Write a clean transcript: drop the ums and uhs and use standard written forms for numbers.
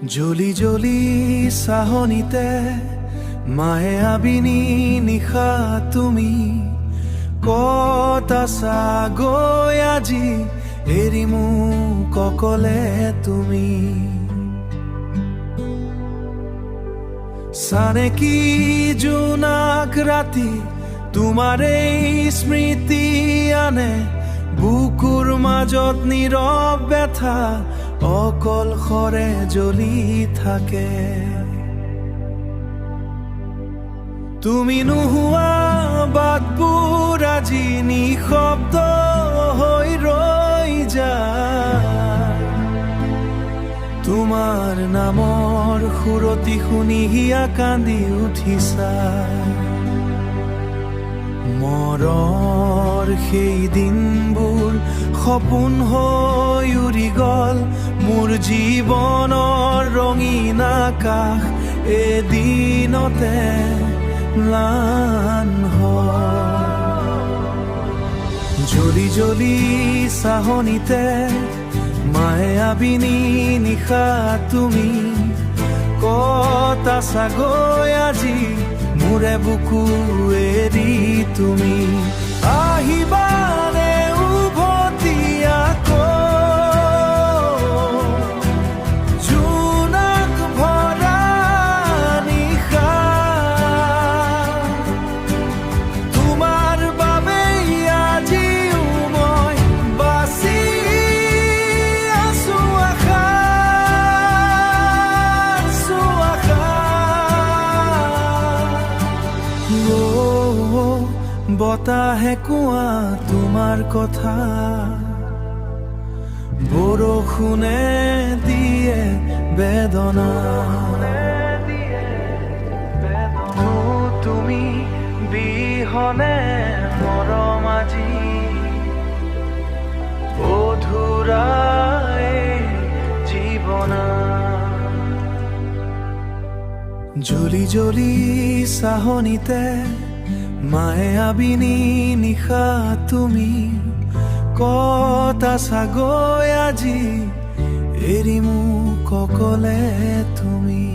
জ্বলি জ্বলি চাহনিতে মায়ে আবিনি নিশা তুমি ক'ত আছা গৈ আজি এৰি মোক অকলে তুমি চানে কি জোনাক ৰাতি তোমাৰ এই স্মৃতি আনে বুকুৰ মাজত নীৰৱ ব্যথা অকলশৰে জ্বলি থাকে তুমি নোহোৱা বাটবোৰ আজি নিশব্দ হৈ ৰৈ যায় তোমাৰ নামৰ সুৰতি শুনি হিয়া কান্দি উঠিছা মৰৰ সেই দিনবোৰ সপোন হৈ উৰি গ'ল মোৰ জীৱনৰ ৰঙীন আকাশ এদিনতে ম্লান জ্বলি জ্বলি চাহনিতে মায়ে আবিনি নিশা তুমি ক'ত আছা গৈ আজি মোৰে বুকু এৰি তুমি আহিবানে উভতি আকৌ জোনাক ভৰা নিশা তোমাৰ বাবেই আজিও মই বাচি আছো বতাহে কোৱা তোমাৰ কথা বৰষুণে দিয়ে বেদনা তুমি বিহনে মৰম আজি অধুৰা জীৱনা জ্বলি জ্বলি চাহনিতে মায়ে আবিনি নিশা তুমি ক'ত আছা গৈ আজি এৰি মোক অকলে তুমি